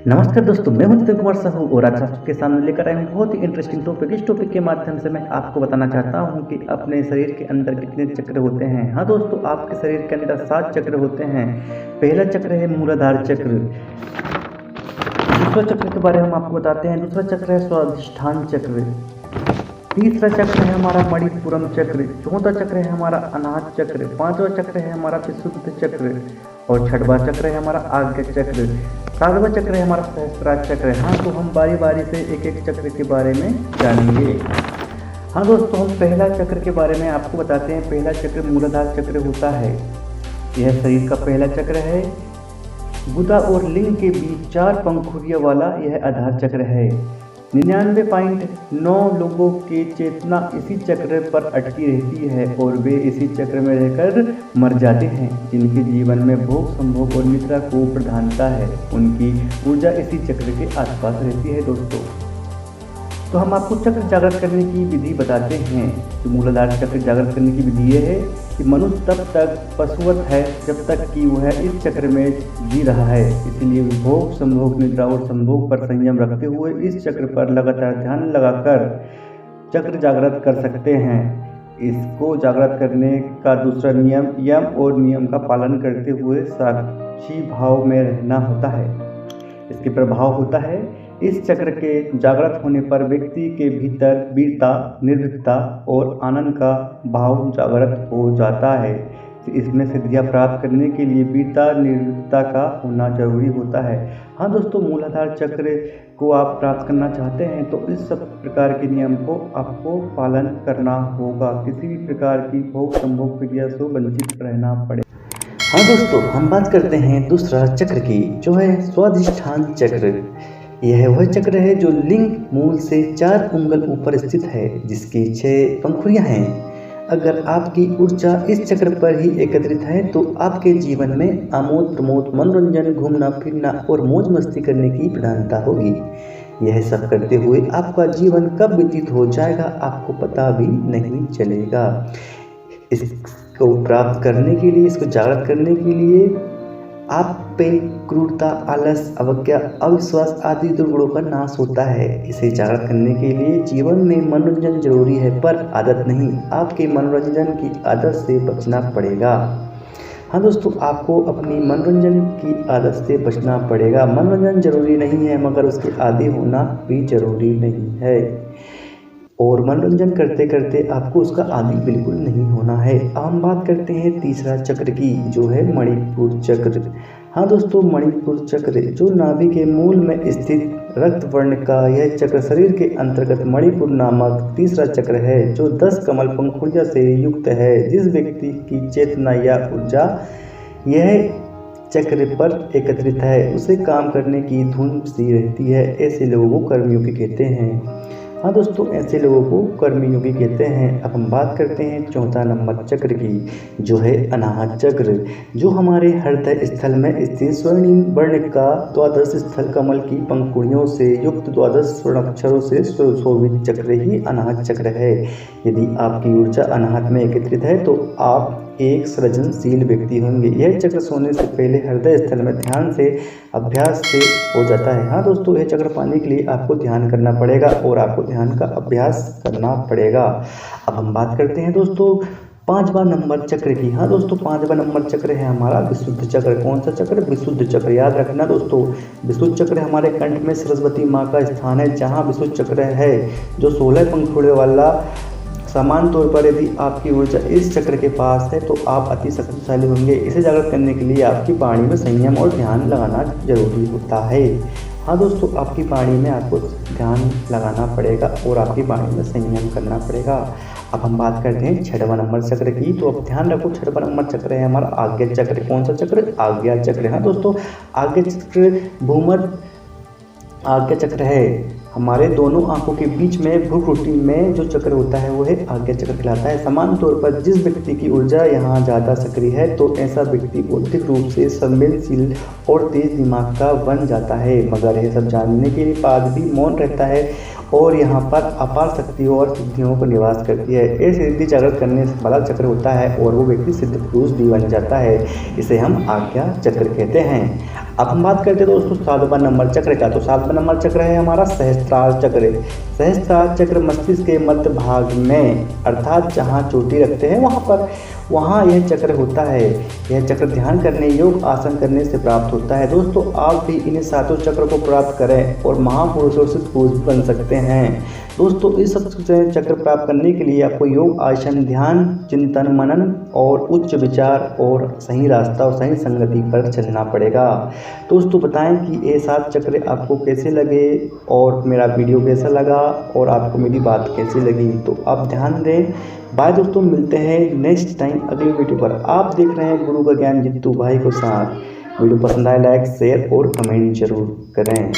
नमस्कार दोस्तों, मैं हूं नितिन कुमार साहू और आज आपके सामने लेकर आया हूं बहुत ही इंटरेस्टिंग टॉपिक। इस टॉपिक के माध्यम से मैं आपको बताना चाहता हूं कि अपने शरीर के अंदर कितने चक्र होते हैं। हाँ दोस्तों, आपके शरीर के अंदर 7 चक्र होते हैं। पहला चक्र है मूलाधार चक्र। दूसरा चक्र के बारे में हम आपको बताते हैं। दूसरा चक्र है स्वादिष्ठान चक्र। तीसरा चक्र है हमारा मणिपुरम चक्र। चौथा चक्र है हमारा अनाहत चक्र। पांचवा चक्र है हमारा विशुद्ध चक्र और छठवां चक्र है हमारा आज्ञा चक्र। सातवां चक्र है हमारा सहस्त्रार चक्र। हाँ, तो हम बारी बारी से एक एक चक्र के बारे में जानेंगे। हाँ दोस्तों, हम पहला चक्र के बारे में आपको बताते हैं। पहला चक्र मूलाधार चक्र होता है। यह शरीर का पहला चक्र है। गुदा और लिंग के बीच 4 पंखुड़ियों वाला यह आधार चक्र है। 99.9 लोगों की चेतना इसी चक्र पर अटकी रहती है और वे इसी चक्र में रहकर मर जाते हैं। जिनके जीवन में भोग, संभोग और निद्रा को प्रधानता है, उनकी ऊर्जा इसी चक्र के आसपास रहती है। दोस्तों, तो हम आपको चक्र जागृत करने की विधि बताते हैं। जो मूलाधार चक्र जागृत करने की विधि यह है कि मनुष्य तब तक पशुवत है जब तक कि वह इस चक्र में जी रहा है। इसलिए भोग, संभोग, निद्रा और संभोग पर संयम रखते हुए इस चक्र पर लगातार ध्यान लगाकर चक्र जागृत कर सकते हैं। इसको जागृत करने का दूसरा नियम यम और नियम का पालन करते हुए साक्षी भाव में रहना होता है। इसके प्रभाव होता है, इस चक्र के जागृत होने पर व्यक्ति के भीतर वीरता, निर्भीकता और आनंद का भाव जागृत हो जाता है। इसमें सिद्धियां प्राप्त करने के लिए वीरता, निर्भीकता का होना जरूरी होता है। हाँ दोस्तों, मूलाधार चक्र को आप प्राप्त करना चाहते हैं तो इस सब प्रकार के नियम को आपको पालन करना होगा। किसी भी प्रकार की भोग, संभोग क्रिया से वंचित रहना पड़े। हाँ दोस्तों, हम बात करते हैं दूसरा चक्र की, जो है स्वादिष्ठान चक्र। यह वह चक्र है जो लिंग मूल से 4 उंगल ऊपर स्थित है, जिसकी 6 पंखुड़ियां हैं। अगर आपकी ऊर्जा इस चक्र पर ही एकत्रित है तो आपके जीवन में आमोद प्रमोद, मनोरंजन, घूमना फिरना और मौज मस्ती करने की प्रधानता होगी। यह सब करते हुए आपका जीवन कब व्यतीत हो जाएगा आपको पता भी नहीं चलेगा। इसको प्राप्त करने के लिए, इसको जागृत करने के लिए आप पे क्रूरता, आलस, अवज्ञा, अविश्वास आदि दुर्गुणों का नाश होता है। इसे जागृत करने के लिए जीवन में मनोरंजन जरूरी है, पर आदत नहीं। आपके मनोरंजन की आदत से बचना पड़ेगा। हाँ दोस्तों, आपको अपनी मनोरंजन की आदत से बचना पड़ेगा। मनोरंजन जरूरी नहीं है, मगर उसके आदी होना भी जरूरी नहीं है। और मनोरंजन करते करते आपको उसका आदी बिल्कुल नहीं होना है। अब हम बात करते हैं तीसरा चक्र की, जो है मणिपुर चक्र। हाँ दोस्तों, मणिपुर चक्र जो नाभि के मूल में स्थित रक्त वर्ण का यह चक्र शरीर के अंतर्गत मणिपुर नामक तीसरा चक्र है, जो 10 कमल पंखुड़ियों से युक्त है। जिस व्यक्ति की चेतना या ऊर्जा यह चक्र पर एकत्रित है, उसे काम करने की धुन सी रहती है। ऐसे लोगों को कर्मयोगी कहते हैं। हाँ दोस्तों, ऐसे लोगों को कर्मयोगी कहते हैं। अब हम बात करते हैं चौथा नंबर चक्र की, जो है अनाहत चक्र, जो हमारे हृदय स्थल में स्थित स्वर्णिम वर्ण का 12 स्थल कमल की पंखुड़ियों से युक्त 12 स्वर्ण अक्षरों से सुशोभित चक्र ही अनाहत चक्र है। यदि आपकी ऊर्जा अनाहत में एकत्रित है तो आप एक सृजनशील व्यक्ति होंगे। यह चक्र सोने से पहले हृदय स्थल में ध्यान से अभ्यास से हो जाता है। हाँ दोस्तों, यह चक्र पाने के लिए आपको ध्यान करना पड़ेगा और आपको ध्यान का अभ्यास करना पड़ेगा। अब हम बात करते हैं दोस्तों 5वां नंबर चक्र की। हाँ दोस्तों, 5वां नंबर चक्र है हमारा विशुद्ध चक्र। कौन सा चक्र? विशुद्ध चक्र। याद रखना दोस्तों, विशुद्ध चक्र हमारे कंठ में सरस्वती माँ का स्थान है, जहाँ विशुद्ध चक्र है, जो 16 पंखुड़ियों वाला। समान तौर पर यदि आपकी ऊर्जा इस चक्र के पास है तो आप अति शक्तिशाली होंगे। इसे जागृत करने के लिए आपकी वाणी में संयम और ध्यान लगाना जरूरी होता है। हाँ दोस्तों, आपकी वाणी में आपको ध्यान लगाना पड़ेगा और आपकी वाणी में संयम करना पड़ेगा। अब हम बात करते हैं 6वां नंबर चक्र की। तो अब ध्यान रखो, 6वां नंबर चक्र है हमारा आज्ञा चक्र। कौन सा चक्र? आज्ञा चक्र। हाँ दोस्तों, आज्ञा चक्र भूमध्य आज्ञा चक्र है। हमारे दोनों आंखों के बीच में भ्रूकुटी में जो चक्र होता है वो है आज्ञा चक्र कहलाता है। समान तौर पर जिस व्यक्ति की ऊर्जा यहाँ ज़्यादा सक्रिय है तो ऐसा व्यक्ति बौद्धिक रूप से संवेदनशील और तेज दिमाग का बन जाता है, मगर यह सब जानने के बाद भी मौन रहता है और यहाँ पर अपार शक्तियों और सिद्धियों को निवास करती है। ये सिद्धि जागृत करने वाला चक्र होता है और वो व्यक्ति सिद्ध पुरुष भी बन जाता है। इसे हम आज्ञा चक्र कहते हैं। अब हम बात करते हैं दोस्तों 7वां नंबर चक्र का। तो 7वां नंबर चक्र है हमारा सहस्त्रार चक्र। सहस्त्रार चक्र मस्तिष्क के मध्य भाग में, अर्थात जहाँ चोटी रखते हैं वहाँ यह चक्र होता है। यह चक्र ध्यान करने, योग आसन करने से प्राप्त होता है। दोस्तों आप भी इन 7 चक्र को प्राप्त करें और महापुरुषों से पूज्य बन सकते हैं। दोस्तों इस चक्र प्राप्त करने के लिए आपको योग आसन, ध्यान, चिंतन, मनन और उच्च विचार और सही रास्ता और सही संगति पर चलना पड़ेगा। दोस्तों बताएं कि ये 7 चक्र आपको कैसे लगे और मेरा वीडियो कैसा लगा और आपको मेरी बात कैसी लगी, तो आप ध्यान दें। बाय दोस्तों, मिलते हैं नेक्स्ट टाइम अगली वीडियो पर। आप देख रहे हैं गुरु का ज्ञान जित्तू भाई को साथ। वीडियो पसंद आए लाइक, शेयर और कमेंट जरूर करें।